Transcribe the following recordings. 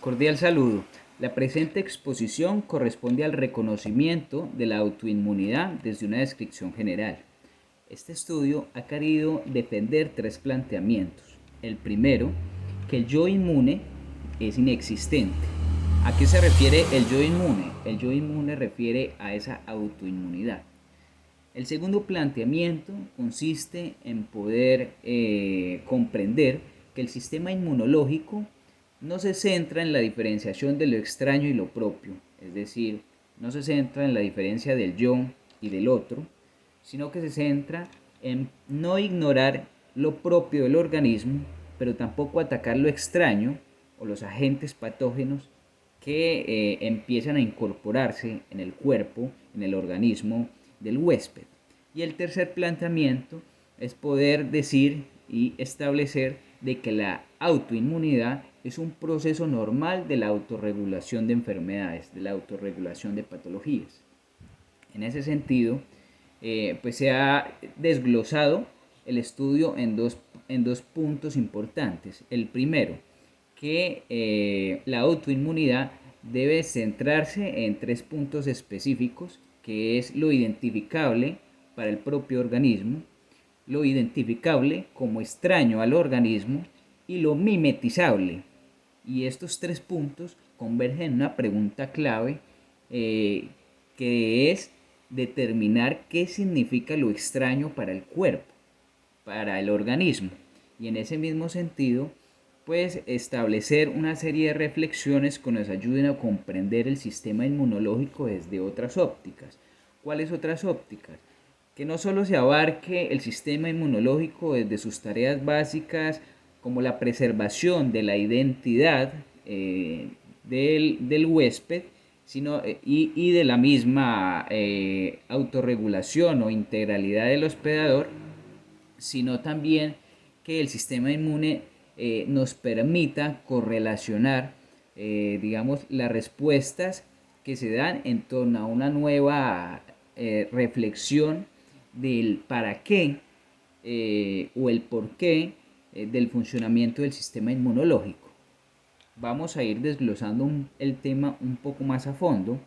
Cordial saludo. La presente exposición corresponde al reconocimiento de la autoinmunidad desde una descripción general. Este estudio ha querido defender tres planteamientos. El primero, que el yo inmune es inexistente. ¿A qué se refiere el yo inmune? El yo inmune refiere a esa autoinmunidad. El segundo planteamiento consiste en poder comprender que el sistema inmunológico no se centra en la diferenciación de lo extraño y lo propio, es decir, no se centra en la diferencia del yo y del otro, sino que se centra en no ignorar lo propio del organismo, pero tampoco atacar lo extraño o los agentes patógenos que empiezan a incorporarse en el cuerpo, en el organismo del huésped. Y el tercer planteamiento es poder decir y establecer de que la autoinmunidad es un proceso normal de la autorregulación de enfermedades, de la autorregulación de patologías. En ese sentido, pues se ha desglosado el estudio en dos puntos importantes. El primero, que la autoinmunidad debe centrarse en tres puntos específicos, que es lo identificable para el propio organismo, lo identificable como extraño al organismo y lo mimetizable. Y estos tres puntos convergen en una pregunta clave que es determinar qué significa lo extraño para el cuerpo, para el organismo. Y en ese mismo sentido, pues establecer una serie de reflexiones que nos ayuden a comprender el sistema inmunológico desde otras ópticas. ¿Cuáles otras ópticas? Que no solo se abarque el sistema inmunológico desde sus tareas básicas como la preservación de la identidad del huésped, sino, y de la misma autorregulación o integralidad del hospedador, sino también que el sistema inmune nos permita correlacionar, digamos, las respuestas que se dan en torno a una nueva reflexión del para qué o el por qué del funcionamiento del sistema inmunológico. Vamos a ir desglosando el tema un poco más a fondo,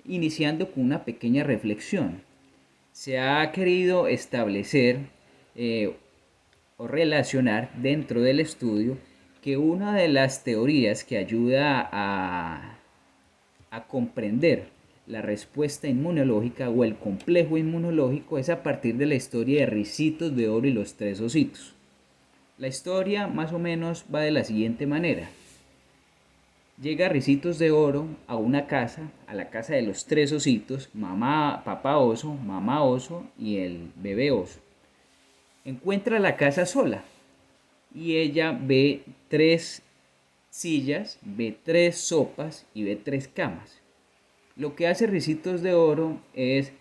iniciando con una pequeña reflexión. Se ha querido establecer o relacionar dentro del estudio que una de las teorías que ayuda a comprender la respuesta inmunológica o el complejo inmunológico es a partir de la historia de Ricitos de Oro y los tres ositos. La historia más o menos va de la siguiente manera. Llega Ricitos de Oro a una casa, a la casa de los tres ositos, papá oso, mamá oso y el bebé oso. Encuentra la casa sola y ella ve tres sillas, ve tres sopas y ve tres camas. Lo que hace Ricitos de Oro es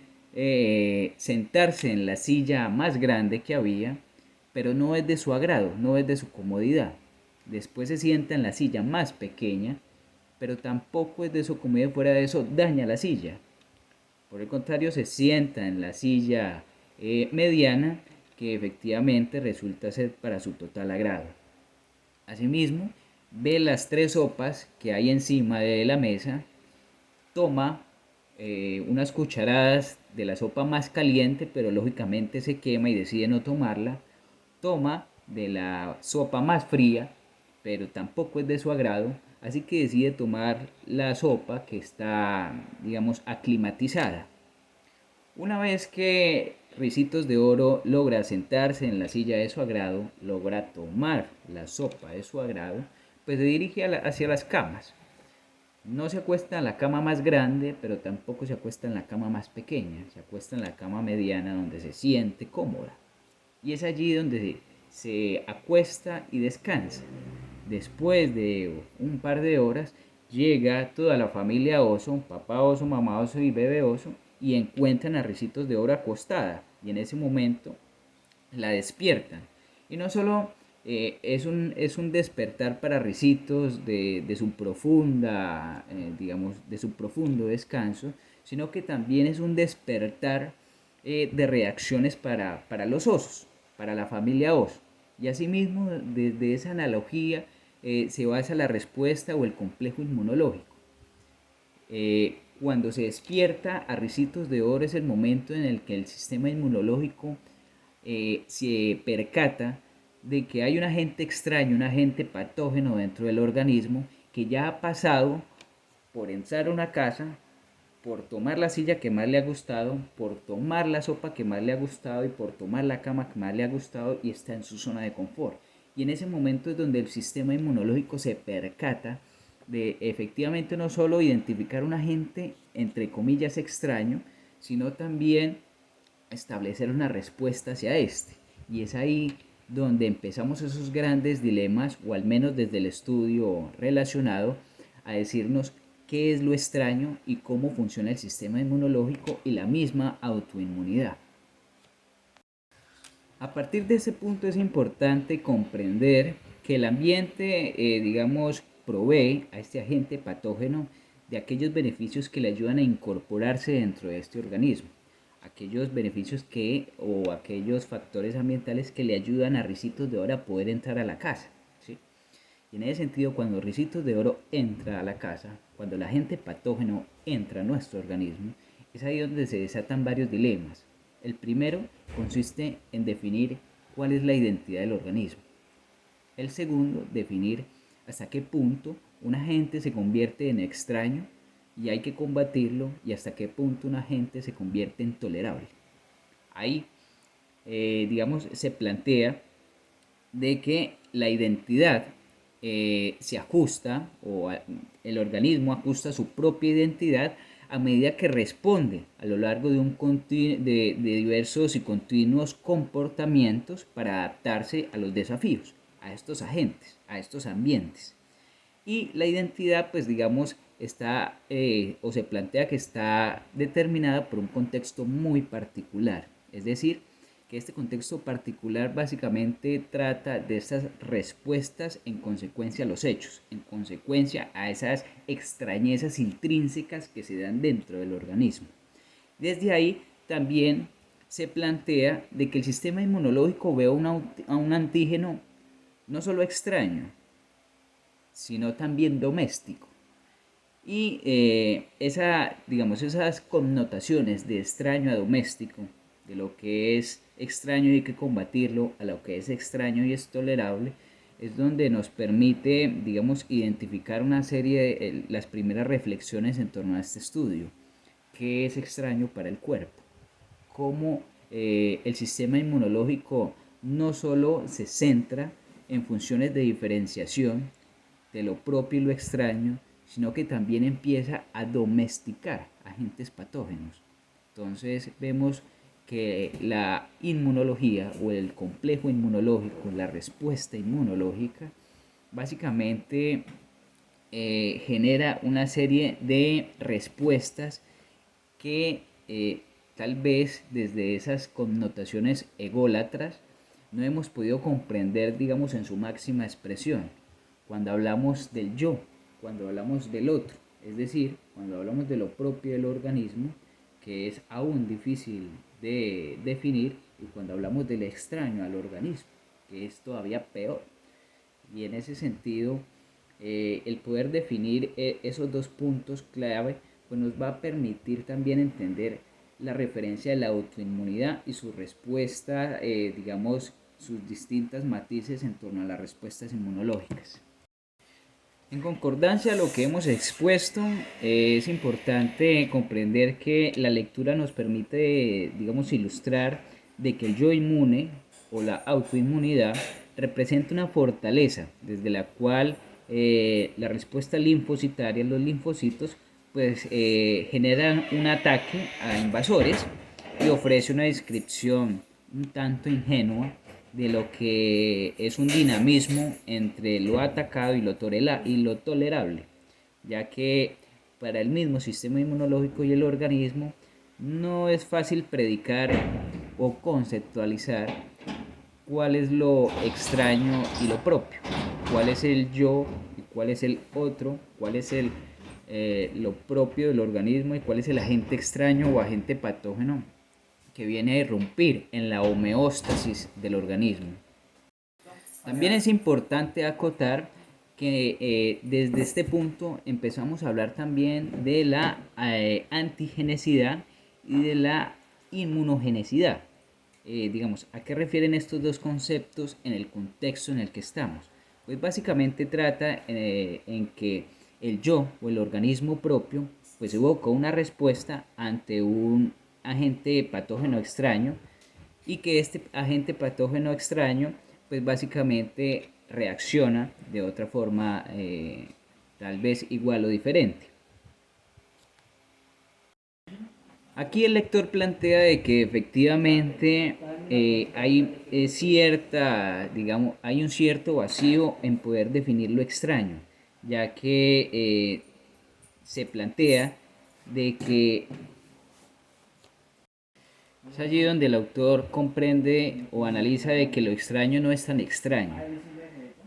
sentarse en la silla más grande que había, pero no es de su agrado, no es de su comodidad. Después se sienta en la silla más pequeña, pero tampoco es de su comodidad, fuera de eso daña la silla. Por el contrario, se sienta en la silla mediana, que efectivamente resulta ser para su total agrado. Asimismo, ve las tres sopas que hay encima de la mesa, toma unas cucharadas de la sopa más caliente, pero lógicamente se quema y decide no tomarla, toma de la sopa más fría, pero tampoco es de su agrado, así que decide tomar la sopa que está, digamos, aclimatizada. Una vez que Ricitos de Oro logra sentarse en la silla de su agrado, logra tomar la sopa de su agrado, pues se dirige hacia las camas. No se acuesta en la cama más grande, pero tampoco se acuesta en la cama más pequeña. Se acuesta en la cama mediana donde se siente cómoda. Y es allí donde se acuesta y descansa. Después de un par de horas, llega toda la familia oso, papá oso, mamá oso y bebé oso, y encuentran a Ricitos de Oro acostada. Y en ese momento la despiertan. Y no solo es un despertar para Ricitos de su profunda, digamos, de su profundo descanso, sino que también es un despertar de reacciones para los osos, para la familia oso. Y asimismo, desde esa analogía, se basa la respuesta o el complejo inmunológico. Cuando se despierta a ricitos de oro es el momento en el que el sistema inmunológico se percata de que hay un agente extraño, un agente patógeno dentro del organismo que ya ha pasado por entrar a una casa, por tomar la silla que más le ha gustado, por tomar la sopa que más le ha gustado y por tomar la cama que más le ha gustado y está en su zona de confort. Y en ese momento es donde el sistema inmunológico se percata de efectivamente no solo identificar un agente entre comillas extraño, sino también establecer una respuesta hacia este. Y es ahí donde empezamos esos grandes dilemas, o al menos desde el estudio relacionado, a decirnos qué es lo extraño y cómo funciona el sistema inmunológico y la misma autoinmunidad. A partir de ese punto es importante comprender que el ambiente, provee a este agente patógeno de aquellos beneficios que le ayudan a incorporarse dentro de este organismo, aquellos beneficios o aquellos factores ambientales que le ayudan a Ricitos de Oro a poder entrar a la casa, ¿sí? Y en ese sentido, cuando Ricitos de Oro entra a la casa, cuando el agente patógeno entra a nuestro organismo, es ahí donde se desatan varios dilemas. El primero consiste en definir cuál es la identidad del organismo. El segundo, definir hasta qué punto un agente se convierte en extraño y hay que combatirlo, y hasta qué punto un agente se convierte en tolerable. Ahí, se plantea de que la identidad se ajusta, el organismo ajusta su propia identidad a medida que responde a lo largo de diversos y continuos comportamientos para adaptarse a los desafíos, a estos agentes, a estos ambientes. Y la identidad, está o se plantea que está determinada por un contexto muy particular. Es decir, que este contexto particular básicamente trata de estas respuestas en consecuencia a los hechos, en consecuencia a esas extrañezas intrínsecas que se dan dentro del organismo. Desde ahí también se plantea de que el sistema inmunológico ve a un antígeno no solo extraño, sino también doméstico. Y esas connotaciones de extraño a doméstico, de lo que es extraño y hay que combatirlo, a lo que es extraño y es tolerable, es donde nos permite, identificar una serie de las primeras reflexiones en torno a este estudio. ¿Qué es extraño para el cuerpo? Cómo el sistema inmunológico no solo se centra en funciones de diferenciación de lo propio y lo extraño, sino que también empieza a domesticar agentes patógenos. Entonces vemos que la inmunología o el complejo inmunológico, la respuesta inmunológica, básicamente genera una serie de respuestas que tal vez desde esas connotaciones ególatras no hemos podido comprender, en su máxima expresión, cuando hablamos del yo, cuando hablamos del otro, es decir, cuando hablamos de lo propio del organismo, que es aún difícil de definir, y cuando hablamos del extraño al organismo, que es todavía peor. Y en ese sentido, el poder definir esos dos puntos clave, pues nos va a permitir también entender la referencia de la autoinmunidad y su respuesta, sus distintas matices en torno a las respuestas inmunológicas. En concordancia a lo que hemos expuesto, es importante comprender que la lectura nos permite, ilustrar de que el yo inmune o la autoinmunidad representa una fortaleza desde la cual la respuesta linfocitaria, los linfocitos, generan un ataque a invasores y ofrece una descripción un tanto ingenua de lo que es un dinamismo entre lo atacado y lo tolerable, ya que para el mismo sistema inmunológico y el organismo no es fácil predicar o conceptualizar cuál es lo extraño y lo propio, cuál es el yo y cuál es el otro, cuál es lo propio del organismo y cuál es el agente extraño o agente patógeno que viene a irrumpir en la homeostasis del organismo. También es importante acotar que desde este punto empezamos a hablar también de la antigenicidad y de la inmunogenicidad. Digamos, ¿a qué refieren estos dos conceptos en el contexto en el que estamos? Pues básicamente trata en que el yo o el organismo propio pues evoca una respuesta ante un agente patógeno extraño y que este agente patógeno extraño pues básicamente reacciona de otra forma tal vez igual o diferente. Aquí el lector plantea de que efectivamente hay cierta, digamos, hay un cierto vacío en poder definir lo extraño, ya que se plantea de que es allí donde el autor comprende o analiza de que lo extraño no es tan extraño.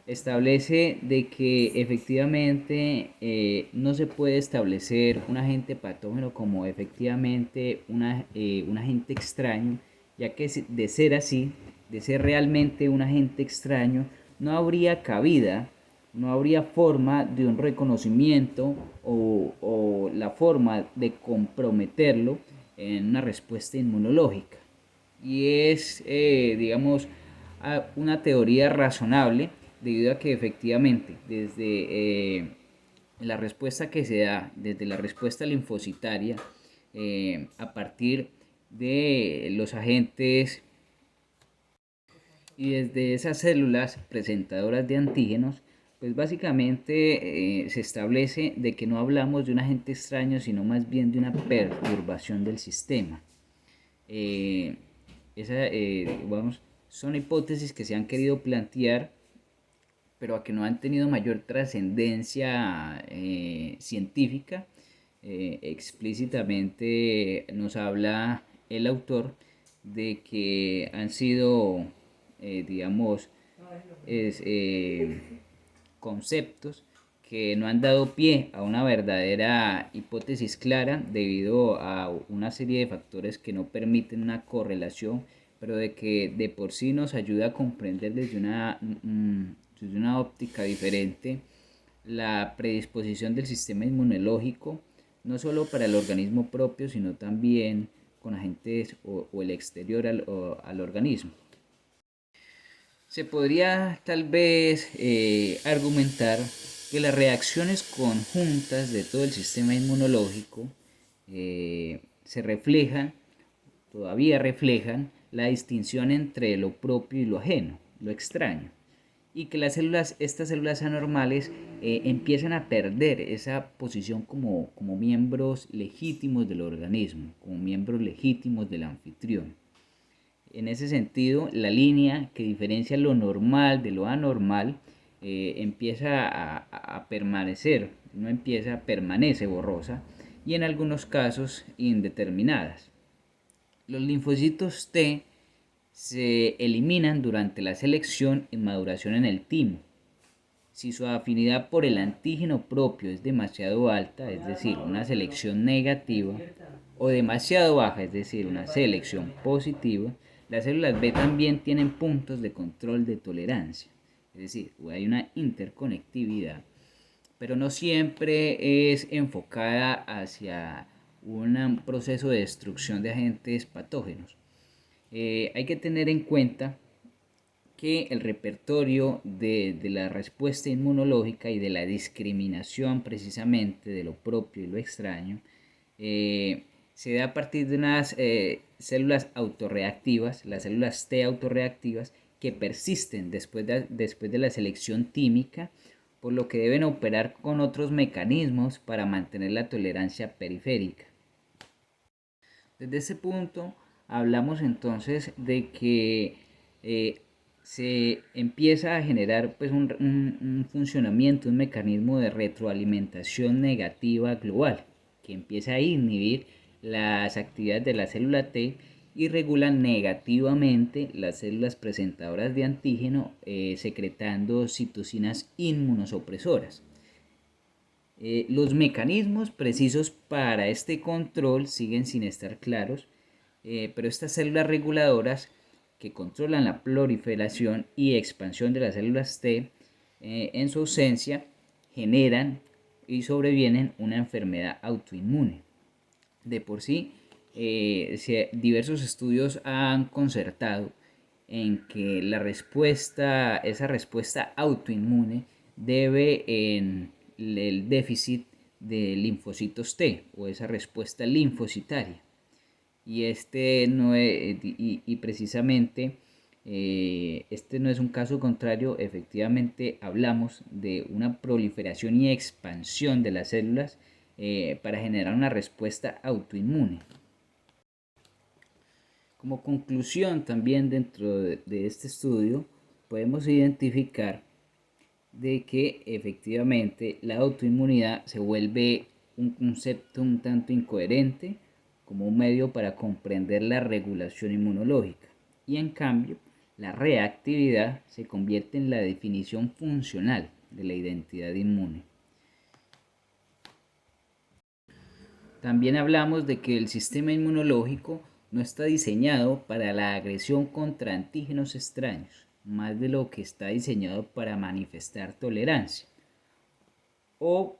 Establece de que efectivamente no se puede establecer un agente patógeno como efectivamente un agente extraño, ya que de ser así, de ser realmente un agente extraño, no habría cabida, no habría forma de un reconocimiento o la forma de comprometerlo en una respuesta inmunológica. Y es, digamos, una teoría razonable debido a que efectivamente desde la respuesta que se da, desde la respuesta linfocitaria, a partir de los agentes y desde esas células presentadoras de antígenos, pues básicamente se establece de que no hablamos de un agente extraño, sino más bien de una perturbación del sistema. Eh, vamos, son hipótesis que se han querido plantear, pero a que no han tenido mayor trascendencia científica. Explícitamente nos habla el autor de que han sido, digamos, es, conceptos que no han dado pie a una verdadera hipótesis clara debido a una serie de factores que no permiten una correlación, pero de que de por sí nos ayuda a comprender desde una óptica diferente la predisposición del sistema inmunológico, no solo para el organismo propio, sino también con agentes o el exterior al organismo. Se podría tal vez argumentar que las reacciones conjuntas de todo el sistema inmunológico se reflejan, todavía reflejan, la distinción entre lo propio y lo ajeno, lo extraño, y que estas células anormales empiezan a perder esa posición como miembros legítimos del organismo, como miembros legítimos del anfitrión. En ese sentido, la línea que diferencia lo normal de lo anormal empieza a permanecer, no empieza, permanece borrosa y en algunos casos indeterminadas. Los linfocitos T se eliminan durante la selección y maduración en el timo. Si su afinidad por el antígeno propio es demasiado alta, es decir, una selección negativa, o demasiado baja, es decir, una selección positiva, las células B también tienen puntos de control de tolerancia. Es decir, hay una interconectividad, pero no siempre es enfocada hacia un proceso de destrucción de agentes patógenos. Hay que tener en cuenta que el repertorio de la respuesta inmunológica y de la discriminación precisamente de lo propio y lo extraño se da a partir de unas células autorreactivas, las células T autorreactivas, que persisten después de la selección tímica, por lo que deben operar con otros mecanismos para mantener la tolerancia periférica. Desde ese punto hablamos entonces de que se empieza a generar pues, un funcionamiento, un mecanismo de retroalimentación negativa global que empieza a inhibir las actividades de la célula T y regula negativamente las células presentadoras de antígeno secretando citocinas inmunosupresoras. Los mecanismos precisos para este control siguen sin estar claros, pero estas células reguladoras que controlan la proliferación y expansión de las células T en su ausencia generan y sobrevienen una enfermedad autoinmune. De por sí, diversos estudios han concertado en que esa respuesta autoinmune debe en el déficit de linfocitos T o esa respuesta linfocitaria. Y precisamente este no es un caso contrario. Efectivamente hablamos de una proliferación y expansión de las células para generar una respuesta autoinmune. Como conclusión también dentro de este estudio podemos identificar de que efectivamente la autoinmunidad se vuelve un concepto un tanto incoherente como un medio para comprender la regulación inmunológica, y en cambio la reactividad se convierte en la definición funcional de la identidad inmune. También hablamos de que el sistema inmunológico no está diseñado para la agresión contra antígenos extraños, más de lo que está diseñado para manifestar tolerancia o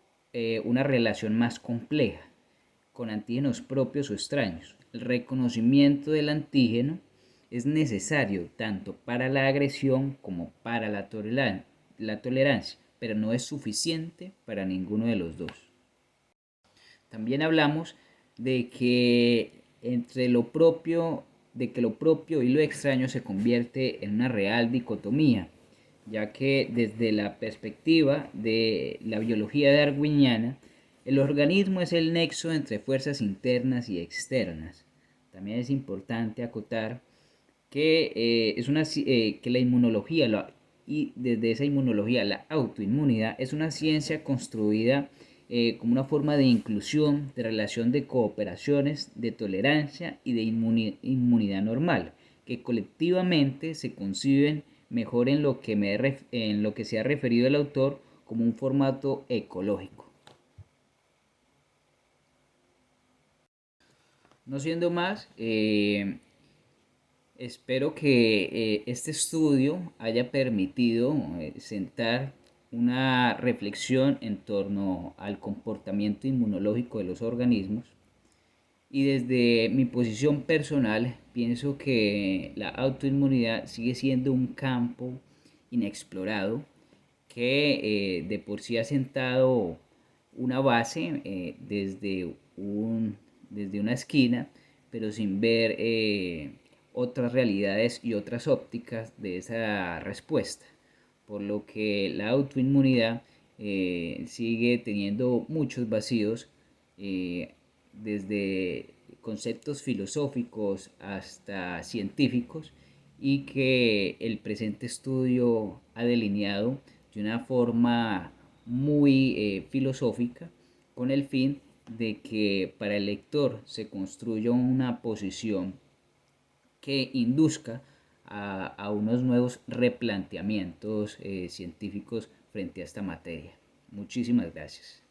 una relación más compleja con antígenos propios o extraños. El reconocimiento del antígeno es necesario tanto para la agresión como para la tolerancia, pero no es suficiente para ninguno de los dos. También hablamos de que lo propio y lo extraño se convierte en una real dicotomía, ya que desde la perspectiva de la biología darwiniana, el organismo es el nexo entre fuerzas internas y externas. También es importante acotar que, que la inmunología y desde esa inmunología la autoinmunidad es una ciencia construida como una forma de inclusión, de relación de cooperaciones, de tolerancia y de inmunidad normal, que colectivamente se conciben mejor en lo que se ha referido el autor como un formato ecológico. No siendo más, espero que este estudio haya permitido sentar una reflexión en torno al comportamiento inmunológico de los organismos, y desde mi posición personal pienso que la autoinmunidad sigue siendo un campo inexplorado que de por sí ha sentado una base desde una esquina, pero sin ver otras realidades y otras ópticas de esa respuesta, por lo que la autoinmunidad sigue teniendo muchos vacíos, desde conceptos filosóficos hasta científicos, y que el presente estudio ha delineado de una forma muy filosófica, con el fin de que para el lector se construya una posición que induzca a unos nuevos replanteamientos científicos frente a esta materia. Muchísimas gracias.